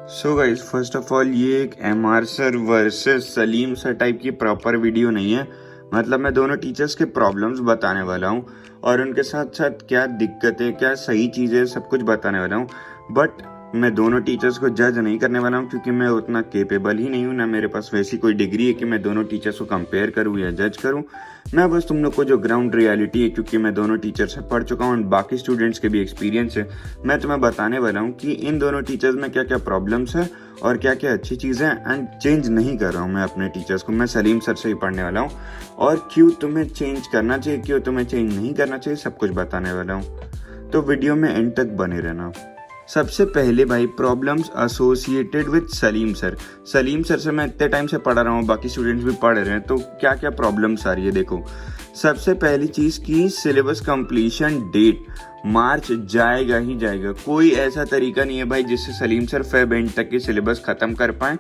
So guys, first of all ये एक MR sir versus Salim sir type की proper video नहीं है। मतलब मैं दोनों टीचर्स के प्रॉब्लम्स बताने वाला हूँ और उनके साथ साथ क्या दिक्कतें, क्या सही चीज़ें, सब कुछ बताने वाला हूँ। बट मैं दोनों टीचर्स को जज नहीं करने वाला हूँ क्योंकि मैं उतना केपेबल ही नहीं हूँ, ना मेरे पास वैसी कोई डिग्री है कि मैं दोनों टीचर्स को कंपेयर करूँ या जज करूँ। मैं बस तुम लोग को जो ग्राउंड रियलिटी है, क्योंकि मैं दोनों टीचर से पढ़ चुका हूँ और बाकी स्टूडेंट्स के भी एक्सपीरियंस है, मैं तुम्हें बताने वाला हूँ कि इन दोनों टीचर्स में क्या क्या प्रॉब्लम्स है और क्या क्या अच्छी चीज़ें हैं। एंड चेंज नहीं कर रहा हूँ मैं अपने टीचर्स को, मैं सलीम सर से ही पढ़ने वाला हूँ। और क्यों तुम्हें चेंज करना चाहिए, क्यों तुम्हें चेंज नहीं करना चाहिए, सब कुछ बताने वाला हूँ। तो वीडियो में एंड तक बने रहना। सबसे पहले भाई, problems associated with Salim sir. Salim sir से मैं इतने टाइम से पढ़ा रहा हूँ, बाकी स्टूडेंट्स भी पढ़ रहे हैं, तो क्या क्या प्रॉब्लम्स आ रही है देखो। सबसे पहली चीज़ की सिलेबस कंप्लीशन डेट मार्च जाएगा ही जाएगा। कोई ऐसा तरीका नहीं है भाई जिससे सलीम सर फेब एंड तक की सिलेबस ख़त्म कर पाएँ।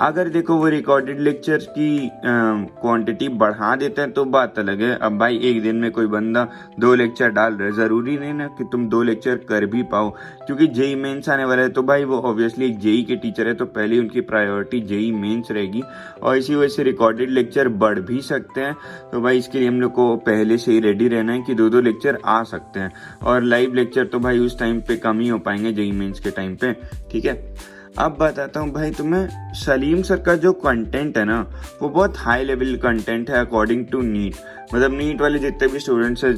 अगर देखो वो रिकॉर्डेड लेक्चर की क्वांटिटी बढ़ा देते हैं तो बात अलग है। अब भाई एक दिन में कोई बंदा 2 लेक्चर डाल रहा है, ज़रूरी नहीं ना कि तुम 2 लेक्चर कर भी पाओ, क्योंकि जेई मेंस आने वाला है। तो भाई वो ऑब्वियसली एक जेई के टीचर है, तो पहले उनकी प्रायोरिटी जेई मेंस रहेगी और इसी वजह से रिकॉर्डेड लेक्चर बढ़ भी सकते हैं। तो भाई इसके लिए हम लोग को पहले से ही रेडी रहना है कि 2-2 लेक्चर आ सकते हैं। और लाइव लेक्चर तो भाई उस टाइम पे कम ही हो पाएंगे जेई मेंस के टाइम पे, ठीक है। अब बताता हूँ भाई तुम्हें, सलीम सर का जो कंटेंट है ना, वो बहुत हाई लेवल कंटेंट है अकॉर्डिंग टू नीट। मतलब नीट वाले जितने भी स्टूडेंट्स हैं,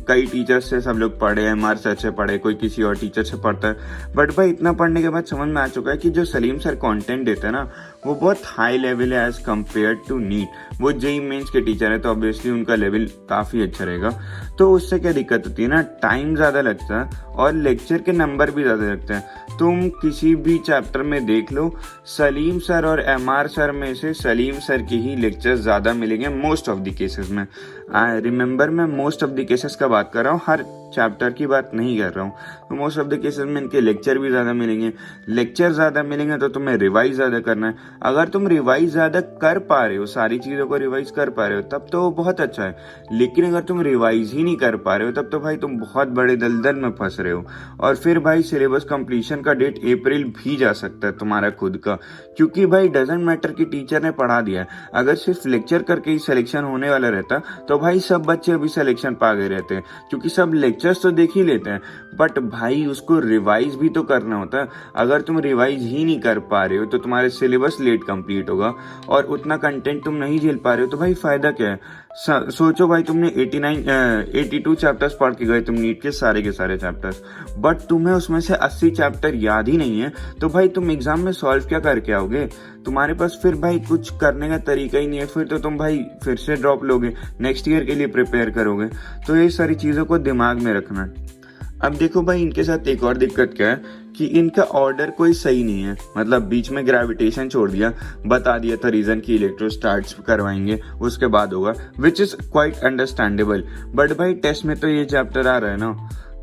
कई टीचर्स से सब लोग पढ़े हैं, हमारे सर से पढ़े, कोई किसी और टीचर से पढ़ता है। बट भाई इतना पढ़ने के बाद समझ में आ चुका है कि जो सलीम सर कंटेंट देते हैं ना, वो बहुत हाई लेवल है एज कम्पेयर टू नीट। वो जेई मेंस के टीचर है तो ऑब्वियसली उनका लेवल काफ़ी अच्छा रहेगा। तो उससे क्या दिक्कत होती है ना, टाइम ज़्यादा लगता है और लेक्चर के नंबर भी ज़्यादा लगते हैं। तुम किसी भी चैप्टर में देख लो, सलीम सर और एमआर सर में से सलीम सर की ही लेक्चर्स ज़्यादा मिलेंगे मोस्ट ऑफ द केसेस में। रिमेंबर, मैं मोस्ट ऑफ द केसेस का बात कर रहा हूँ, हर चैप्टर की बात नहीं कर रहा हूँ। तो मोस्ट ऑफ द केसेस में इनके लेक्चर भी ज़्यादा मिलेंगे। लेक्चर ज़्यादा मिलेंगे तो तुम्हें रिवाइज ज़्यादा करना है। अगर तुम रिवाइज ज़्यादा कर पा रहे हो, सारी चीज़ों को रिवाइज कर पा रहे हो, तब तो बहुत अच्छा है। लेकिन अगर तुम रिवाइज ही नहीं कर पा रहे हो, तब तो भाई तुम बहुत बड़े दलदल में फंस रहे हो। और फिर भाई सिलेबस कंप्लीशन का डेट अप्रैल भी जा सकता है तुम्हारा खुद का, क्योंकि भाई डजेंट मैटर कि टीचर ने पढ़ा दिया है। अगर सिर्फ लेक्चर करके ही सिलेक्शन होने वाला रहता तो भाई सब बच्चे अभी सिलेक्शन पा गए रहते हैं, क्योंकि सब लेक्चर्स तो देख ही लेते हैं। बट भाई उसको रिवाइज भी तो करना होता है। अगर तुम रिवाइज ही नहीं कर पा रहे हो तो तुम्हारे सिलेबस लेट कंप्लीट होगा और उतना कंटेंट तुम नहीं झेल पा रहे हो, तो भाई फायदा क्या है। सोचो भाई, तुमने 82 चैप्टर्स पढ़ के गए तुम नीट के सारे चैप्टर्स, बट तुम्हें उसमें से 80 चैप्टर याद ही नहीं है, तो भाई तुम एग्जाम में सॉल्व क्या करके आओगे। तुम्हारे पास फिर भाई कुछ करने का तरीका ही नहीं है, फिर तो तुम भाई फिर से ड्रॉप लोगे, नेक्स्ट ईयर के लिए प्रिपेयर करोगे। तो ये सारी चीज़ों को दिमाग में रखना। अब देखो भाई, इनके साथ एक और दिक्कत क्या है कि इनका ऑर्डर कोई सही नहीं है। मतलब बीच में ग्रेविटेशन छोड़ दिया, बता दिया था रीजन की इलेक्ट्रोस्टैट्स करवाएंगे उसके बाद होगा, which is quite understandable. But भाई टेस्ट में तो ये चैप्टर आ रहा है ना,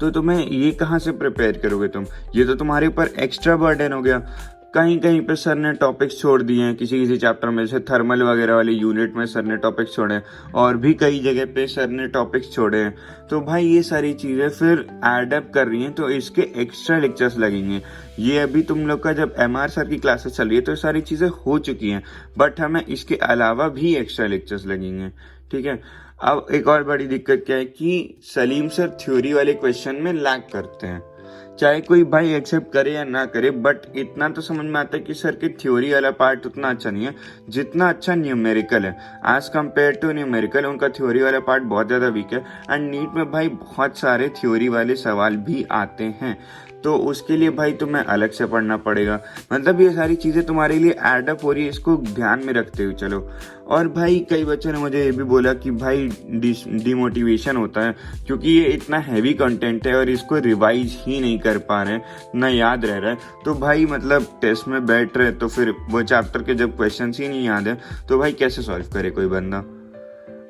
तो तुम्हें ये कहाँ से प्रिपेयर करोगे तुम। ये तो तुम्हारे ऊपर एक्स्ट्रा बर्डन हो गया। कहीं कहीं पे सर ने टॉपिक्स छोड़ दिए हैं, किसी किसी चैप्टर में, जैसे थर्मल वगैरह वाले यूनिट में सर ने टॉपिक्स छोड़े हैं, और भी कई जगह पे सर ने टॉपिक्स छोड़े हैं। तो भाई ये सारी चीज़ें फिर एडअप कर रही हैं, तो इसके एक्स्ट्रा लेक्चर्स लगेंगे। ये अभी तुम लोग का जब एमआर सर की क्लासेस चल रही है तो सारी चीज़ें हो चुकी हैं, बट हमें इसके अलावा भी एक्स्ट्रा लेक्चर्स लगेंगे, ठीक है। अब एक और बड़ी दिक्कत क्या है कि सलीम सर थ्योरी वाले क्वेश्चन में लैग करते हैं। चाहे कोई भाई एक्सेप्ट करे या ना करे, बट इतना तो समझ में आता है कि सर की थ्योरी वाला पार्ट उतना अच्छा नहीं है जितना अच्छा न्यूमेरिकल है। एज कम्पेयर टू न्यूमेरिकल उनका थ्योरी वाला पार्ट बहुत ज़्यादा वीक है। एंड नीट में भाई बहुत सारे थ्योरी वाले सवाल भी आते हैं, तो उसके लिए भाई तुम्हें अलग से पढ़ना पड़ेगा। मतलब ये सारी चीज़ें तुम्हारे लिए एडअप हो रही है, इसको ध्यान में रखते हुए चलो। और भाई कई बच्चों ने मुझे ये भी बोला कि भाई डिमोटिवेशन होता है क्योंकि ये इतना हैवी कंटेंट है और इसको रिवाइज ही नहीं कर पा रहे हैं, ना याद रह रहा है। तो भाई मतलब टेस्ट में बैठ रहे तो फिर वो चैप्टर के जब क्वेश्चंस ही नहीं याद है तो भाई कैसे सॉल्व करे कोई बंदा।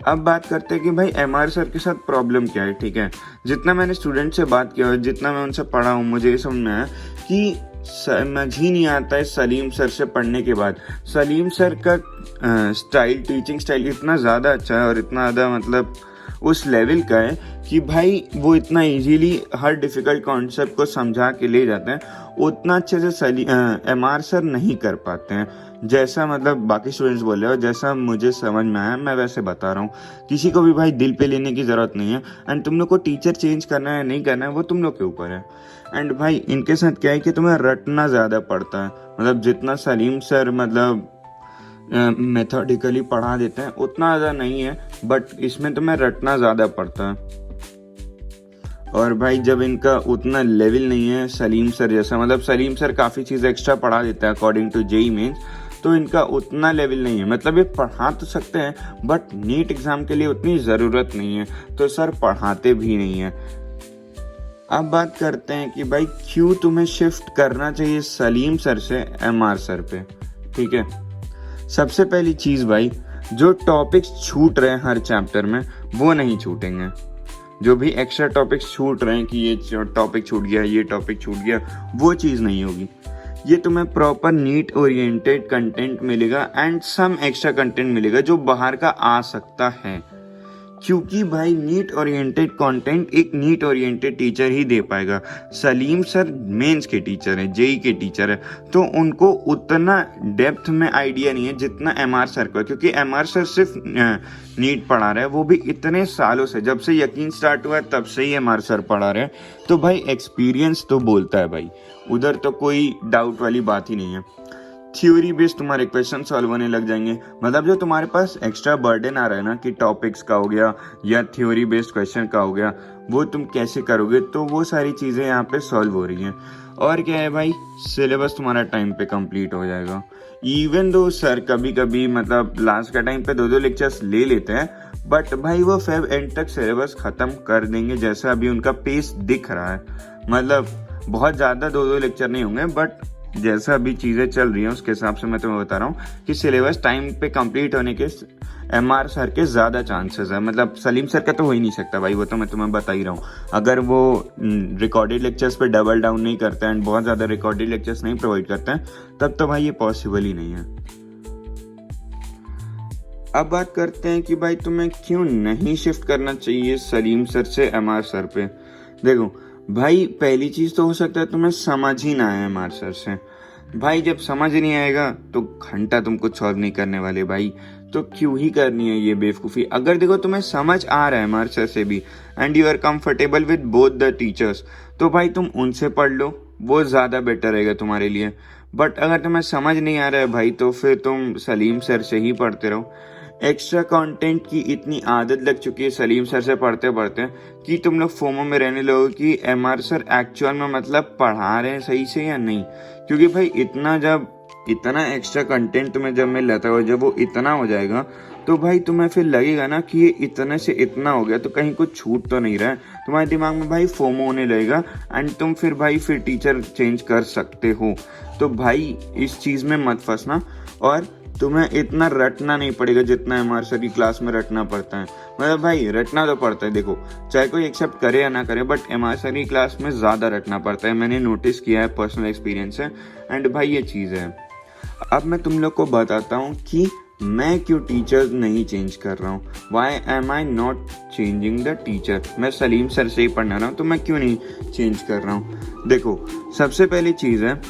अब बात करते हैं कि भाई एमआर सर के साथ प्रॉब्लम क्या है, ठीक है। जितना मैंने स्टूडेंट से बात किया और जितना मैं उनसे पढ़ा हूँ, मुझे ये समझ में आया कि समझ ही नहीं आता है सलीम सर से पढ़ने के बाद। सलीम सर का स्टाइल, टीचिंग स्टाइल इतना ज़्यादा अच्छा है और इतना ज़्यादा मतलब उस लेवल का है कि भाई वो इतना इजीली हर डिफ़िकल्ट कॉन्सेप्ट को समझा के ले जाते हैं, उतना अच्छे से एमआर सर नहीं कर पाते हैं। जैसा मतलब बाकी स्टूडेंट्स बोल रहे हो, जैसा मुझे समझ में आया मैं वैसे बता रहा हूँ। किसी को भी भाई दिल पे लेने की ज़रूरत नहीं है, एंड तुम लोग को टीचर चेंज करना है नहीं करना है वो तुम लोग के ऊपर है। एंड भाई इनके साथ क्या है कि तुम्हें रटना ज़्यादा पड़ता है, मतलब जितना सलीम सर मतलब मेथोडिकली पढ़ा देते हैं उतना ज़्यादा नहीं है, बट इसमें तुम्हें रटना ज़्यादा पड़ता है। और भाई जब इनका उतना लेवल नहीं है सलीम सर जैसा, मतलब सलीम सर काफ़ी चीज़ एक्स्ट्रा पढ़ा देता है अकॉर्डिंग टू जेई मेंस, तो इनका उतना लेवल नहीं है। मतलब ये पढ़ा तो सकते हैं बट नीट एग्ज़ाम के लिए उतनी ज़रूरत नहीं है, तो सर पढ़ाते भी नहीं है। अब बात करते हैं कि भाई क्यों तुम्हें शिफ्ट करना चाहिए सलीम सर से एमआर सर पे। ठीक है, सबसे पहली चीज़ भाई, जो टॉपिक्स छूट रहे हैं हर चैप्टर में वो नहीं छूटेंगे। जो भी एक्स्ट्रा टॉपिक्स छूट रहे हैं कि ये टॉपिक छूट गया, ये टॉपिक छूट गया, वो चीज़ नहीं होगी। ये तुम्हें प्रॉपर नीट ओरिएंटेड कंटेंट मिलेगा एंड सम एक्स्ट्रा कंटेंट मिलेगा जो बाहर का आ सकता है, क्योंकि भाई नीट ओरिएंटेड कंटेंट एक नीट ओरिएंटेड टीचर ही दे पाएगा। सलीम सर मेंस के टीचर है, जेई के टीचर है, तो उनको उतना डेप्थ में आइडिया नहीं है जितना एमआर सर को है, क्योंकि एमआर सर सिर्फ नीट पढ़ा रहे हैं, वो भी इतने सालों से, जब से यकीन स्टार्ट हुआ है तब से ही एमआर सर पढ़ा रहे हैं। तो भाई एक्सपीरियंस तो बोलता है भाई, उधर तो कोई डाउट वाली बात ही नहीं है। थ्योरी बेस्ड तुम्हारे क्वेश्चन सॉल्व होने लग जाएंगे, मतलब जो तुम्हारे पास एक्स्ट्रा बर्डन आ रहा है ना कि टॉपिक्स का हो गया या थ्योरी बेस्ड क्वेश्चन का हो गया, वो तुम कैसे करोगे, तो वो सारी चीज़ें यहाँ पे सॉल्व हो रही हैं। और क्या है भाई, सिलेबस तुम्हारा टाइम पे कंप्लीट हो जाएगा। इवन दो सर कभी कभी मतलब लास्ट का टाइम पे 2-2 लेक्चर्स ले लेते हैं, बट भाई वो फेब एंड तक सिलेबस ख़त्म कर देंगे, जैसा अभी उनका पेस दिख रहा है। मतलब बहुत ज़्यादा 2-2 लेक्चर नहीं होंगे, बट जैसा अभी चीज़ें चल रही हैं उसके हिसाब से मैं तुम्हें बता रहा हूँ कि सिलेबस टाइम पे कंप्लीट होने के एमआर सर के ज़्यादा चांसेस है। मतलब सलीम सर का तो हो ही नहीं सकता भाई, वो तो मैं तुम्हें बता ही रहा हूँ। अगर वो रिकॉर्डेड लेक्चर्स पे डबल डाउन नहीं करते हैं एंड बहुत ज़्यादा रिकॉर्डेड लेक्चर्स नहीं प्रोवाइड करते हैं, तब तो भाई ये पॉसिबल ही नहीं है। अब बात करते हैं कि भाई तुम्हें क्यों नहीं शिफ्ट करना चाहिए सलीम सर से एमआर सर पे। देखो भाई, पहली चीज़ तो हो सकता है तुम्हें समझ ही ना आए एमआर सर से। भाई जब समझ नहीं आएगा तो घंटा तुम कुछ सॉल्व नहीं करने वाले भाई, तो क्यों ही करनी है ये बेवकूफ़ी। अगर देखो तुम्हें समझ आ रहा है एमआर सर से भी and you are comfortable with both the teachers, तो भाई तुम उनसे पढ़ लो, वो ज़्यादा बेटर रहेगा तुम्हारे लिए। बट अगर तुम्हें समझ नहीं आ रहा है भाई, तो फिर तुम सलीम सर से ही पढ़ते रहो। एक्स्ट्रा कंटेंट की इतनी आदत लग चुकी है सलीम सर से पढ़ते पढ़ते कि तुम लोग फोमो में रहने लगो कि एमआर सर एक्चुअल में मतलब पढ़ा रहे हैं सही से या नहीं। क्योंकि भाई इतना एक्स्ट्रा कंटेंट तुम्हें जब मिल जाता है, जब वो इतना हो जाएगा तो भाई तुम्हें फिर लगेगा ना कि ये इतने से इतना हो गया तो कहीं कुछ छूट तो नहीं रहा है। तुम्हारे दिमाग में भाई फोमो होने लगेगा एंड तुम फिर टीचर चेंज कर सकते हो। तो भाई इस चीज़ में मत फंसना, और तुम्हें इतना रटना नहीं पड़ेगा जितना एमआर सर की क्लास में रटना पड़ता है। मतलब भाई रटना तो पड़ता है, देखो चाहे कोई एक्सेप्ट करे या ना करे, बट एमआर सर की क्लास में ज़्यादा रटना पड़ता है। मैंने नोटिस किया है, पर्सनल एक्सपीरियंस है, एंड भाई ये चीज़ है। अब मैं तुम लोग को बताता हूँ कि मैं क्यों टीचर नहीं चेंज कर रहा हूँ। Why am I not changing the teacher. मैं सलीम सर से ही पढ़ना रहा हूँ, तो मैं क्यों नहीं चेंज कर रहा हूँ। देखो सबसे पहली चीज़ है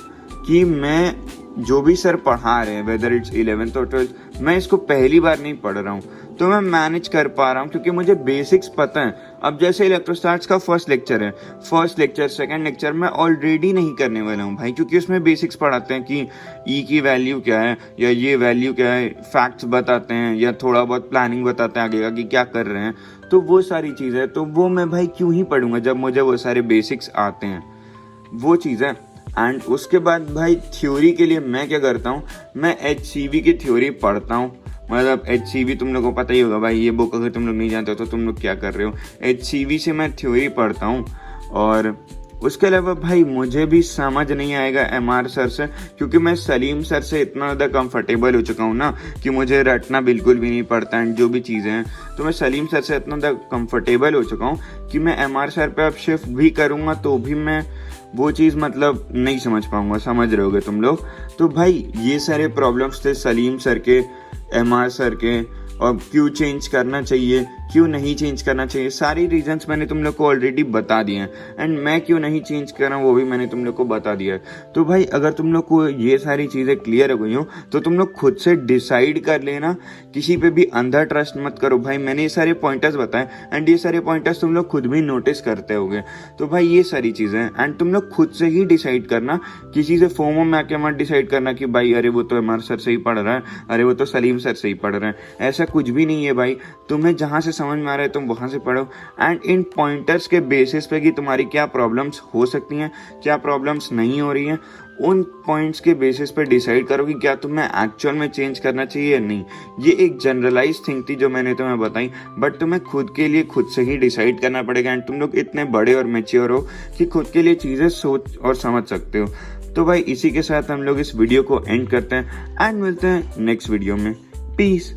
कि मैं जो भी सर पढ़ा रहे हैं, वेदर इट्स 11th और 12th, मैं इसको पहली बार नहीं पढ़ रहा हूँ, तो मैं मैनेज कर पा रहा हूँ क्योंकि मुझे बेसिक्स पता है। अब जैसे इलेक्ट्रोस्टैट्स का फर्स्ट लेक्चर है, फर्स्ट लेक्चर सेकंड लेक्चर मैं ऑलरेडी नहीं करने वाला हूँ भाई, क्योंकि उसमें बेसिक्स पढ़ाते हैं कि ई की वैल्यू क्या है या ये वैल्यू क्या है, फैक्ट्स बताते हैं या थोड़ा बहुत प्लानिंग बताते हैं आगे का कि क्या कर रहे हैं। तो वो सारी चीज़ है, तो वो मैं भाई क्यों ही पढ़ूंगा जब मुझे वो सारे बेसिक्स आते हैं, वो चीज़ है। एंड उसके बाद भाई थ्योरी के लिए मैं क्या करता हूँ, मैं HCV की थ्योरी पढ़ता हूँ। मतलब HCV तुम लोगों को पता ही होगा भाई, ये बुक अगर तुम लोग नहीं जानते हो तो तुम लोग क्या कर रहे हो। HCV से मैं थ्योरी पढ़ता हूँ, और उसके अलावा भाई मुझे भी समझ नहीं आएगा एमआर सर से, क्योंकि मैं सलीम सर से इतना ज़्यादा कंफर्टेबल हो चुका हूँ ना कि मुझे रटना बिल्कुल भी नहीं पड़ता एंड जो भी चीज़ें हैं, तो मैं सलीम सर से इतना ज़्यादा कंफर्टेबल हो चुका हूँ कि मैं एमआर सर पे अब शिफ्ट भी करूँगा तो भी मैं वो चीज़ मतलब नहीं समझ पाऊंगा। समझ रहे होगे तुम लोग। तो भाई ये सारे प्रॉब्लम्स थे सलीम सर के, एमआर सर के, और क्यों चेंज करना चाहिए, क्यों नहीं चेंज करना चाहिए, सारी रीजंस मैंने तुम लोग को ऑलरेडी बता दिए हैं। एंड मैं क्यों नहीं चेंज कर रहा हूँ वो भी मैंने तुम लोग को बता दिया है। तो भाई अगर तुम लोग को ये सारी चीज़ें क्लियर हो गई हो तो तुम लोग खुद से डिसाइड कर लेना, किसी पे भी अंधा ट्रस्ट मत करो। भाई मैंने ये सारे पॉइंटर्स बताए एंड ये सारे पॉइंटर्स तुम लोग खुद भी नोटिस करते होगे। तो भाई ये सारी चीज़ें हैं एंड तुम लोग खुद से ही डिसाइड करना, किसी से फोमो में आके मत डिसाइड करना कि भाई अरे वो तो एमआर सर से ही पढ़ रहा है, अरे वो तो सलीम सर से ही पढ़ रहे हैं। ऐसा कुछ भी नहीं है भाई, तुम्हें जहाँ से समझ में आ रहा है तुम वहाँ से पढ़ो एंड इन पॉइंटर्स के बेसिस पे कि तुम्हारी क्या प्रॉब्लम्स हो सकती हैं, क्या प्रॉब्लम्स नहीं हो रही हैं, उन पॉइंट्स के बेसिस पे डिसाइड करो कि क्या तुम्हें एक्चुअल में चेंज करना चाहिए या नहीं। ये एक जनरलाइज थिंग थी जो मैंने तुम्हें बताई, बट तुम्हें खुद के लिए खुद से ही डिसाइड करना पड़ेगा एंड तुम लोग इतने बड़े और मैच्योर हो कि खुद के लिए चीज़ें सोच और समझ सकते हो। तो भाई इसी के साथ हम लोग इस वीडियो को एंड करते हैं एंड मिलते हैं नेक्स्ट वीडियो में। पीस।